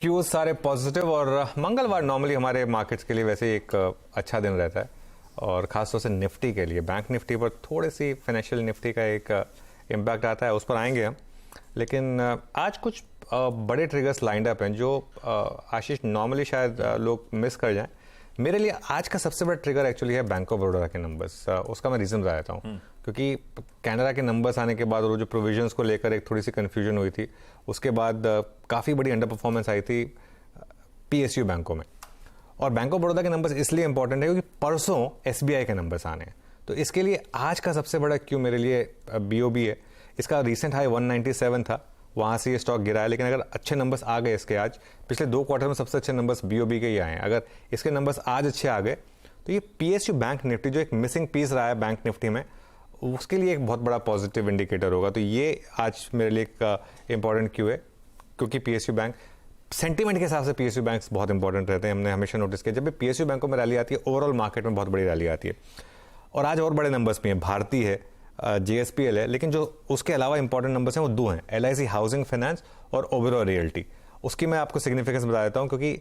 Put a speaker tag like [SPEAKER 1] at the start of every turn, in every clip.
[SPEAKER 1] Cues सारे positive और मंगलवार नॉर्मली हमारे मार्केट्स के लिए वैसे ही एक अच्छा दिन रहता है और खासतौर से निफ्टी के लिए बैंक निफ्टी पर थोड़ी सी फाइनेंशियल निफ्टी का एक इम्पैक्ट आता है, उस पर आएंगे हम। लेकिन आज कुछ बड़े ट्रिगर्स लाइंड अप हैं जो आशीष नॉर्मली शायद लोग मिस कर जाएं। मेरे लिए आज का सबसे बड़ा ट्रिगर एक्चुअली है बैंक ऑफ बड़ौदा के नंबर्स। उसका मैं रीज़न बताता हूँ क्योंकि कैनरा के नंबर्स आने के बाद और जो प्रोविजंस को लेकर एक थोड़ी सी कन्फ्यूजन हुई थी, उसके बाद काफ़ी बड़ी अंडर परफॉर्मेंस आई थी पीएसयू बैंकों में। और बैंक ऑफ बड़ौदा के नंबर्स इसलिए इंपॉर्टेंट है क्योंकि परसों एसबीआई के नंबर्स आने हैं। तो इसके लिए आज का सबसे बड़ा क्यू मेरे लिए बीओबी है। इसका रिसेंट हाई 197 था, वहाँ से ये स्टॉक गिरा है, लेकिन अगर अच्छे नंबर्स आ गए इसके आज, पिछले 2 क्वार्टर में सबसे अच्छे नंबर्स बीओबी के ही आए हैं, अगर इसके नंबर्स आज अच्छे आ गए तो ये पीएसयू बैंक निफ्टी जो एक मिसिंग पीस रहा है बैंक निफ्टी में, उसके लिए एक बहुत बड़ा पॉजिटिव इंडिकेटर होगा। तो ये आज मेरे लिए एक इंपॉर्टेंट क्यू है क्योंकि पीएसयू बैंक सेंटीमेंट के हिसाब से पीएसयू बैंक बहुत इंपॉर्टेंट रहते हैं। हमने हमेशा नोटिस किया जब भी पीएसयू बैंकों में रैली आती है, ओवरऑल मार्केट में बहुत बड़ी रैली आती है। और आज और बड़े नंबर्स भी हैं, भारती है, जेएसपीएल है, लेकिन जो उसके अलावा इंपॉर्टेंट नंबर्स हैं वो 2 हैं, एलआईसी हाउसिंग फाइनेंस और ओबेरॉय रियल्टी। उसकी मैं आपको सिग्निफिकेंस बता देता हूँ क्योंकि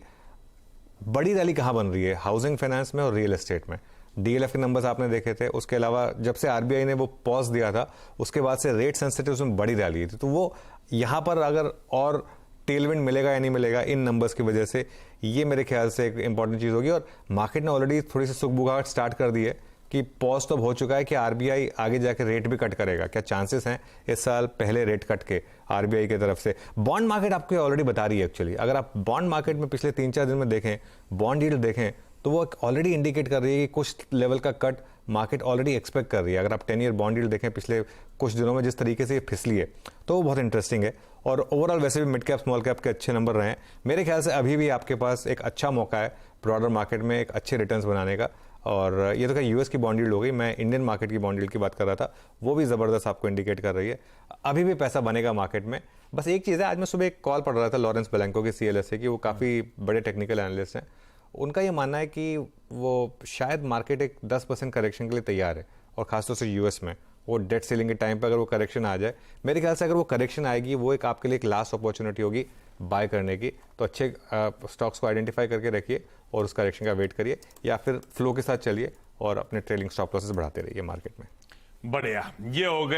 [SPEAKER 1] बड़ी रैली कहाँ बन रही है, हाउसिंग फाइनेंस में और रियल एस्टेट में। डीएलएफ के नंबर्स आपने देखे थे, उसके अलावा जब से आरबीआई ने वो पॉज दिया था उसके बाद से रेट सेंसिटिव उसमें बड़ी रैली थी। तो वो यहाँ पर अगर और टेलविंड मिलेगा या नहीं मिलेगा इन नंबर्स की वजह से, ये मेरे ख्याल से एक इंपॉर्टेंट चीज़ होगी। और मार्केट ने ऑलरेडी थोड़ी सी सुगबुगाहट स्टार्ट कर दी है कि पॉज तो हो चुका है कि आरबीआई आगे जाके रेट भी कट करेगा। क्या चांसेस हैं इस साल पहले रेट कट के आरबीआई की तरफ से? बॉन्ड मार्केट आपको ऑलरेडी बता रही है एक्चुअली। अगर आप बॉन्ड मार्केट में पिछले 3-4 दिन में देखें, बॉन्ड यील्ड देखें, तो वो ऑलरेडी इंडिकेट कर रही है कि कुछ लेवल का कट मार्केट ऑलरेडी एक्सपेक्ट कर रही है। अगर आप 10 ईयर बॉन्ड यील्ड देखें पिछले कुछ दिनों में जिस तरीके से ये फिसली है, तो वो बहुत इंटरेस्टिंग है। और ओवरऑल वैसे भी मिड कैप स्मॉल कैप के अच्छे नंबर रहे हैं। मेरे ख्याल से अभी भी आपके पास एक अच्छा मौका है ब्रॉडर मार्केट में एक अच्छे रिटर्न्स बनाने का। और ये तो क्या यूएस की बॉन्ड यील्ड हो गई, मैं इंडियन मार्केट की बॉन्ड यील्ड की बात कर रहा था, वो भी ज़बरदस्त आपको इंडिकेट कर रही है। अभी भी पैसा बनेगा मार्केट में। बस एक चीज़ है, आज मैं सुबह एक कॉल पढ़ रहा था लॉरेंस ब्लैंको के सीएलएस से कि वो काफ़ी बड़े टेक्निकल एनालिस्ट हैं। उनका ये मानना है कि वो शायद मार्केट एक 10% करेक्शन के लिए तैयार है, और खासतौर से यूएस में वो डेट सीलिंग के टाइम पर अगर वो करेक्शन आ जाए, मेरे ख्याल से अगर वो करेक्शन आएगी वो एक आपके लिए एक लास्ट अपॉर्चुनिटी होगी बाय करने की। तो अच्छे स्टॉक्स को आइडेंटिफाई करके रखिए और उस करेक्शन का वेट करिए, या फिर फ्लो के साथ चलिए और अपने ट्रेलिंग स्टॉप लॉसेस बढ़ाते रहिए मार्केट में।
[SPEAKER 2] बढ़िया, ये हो गए।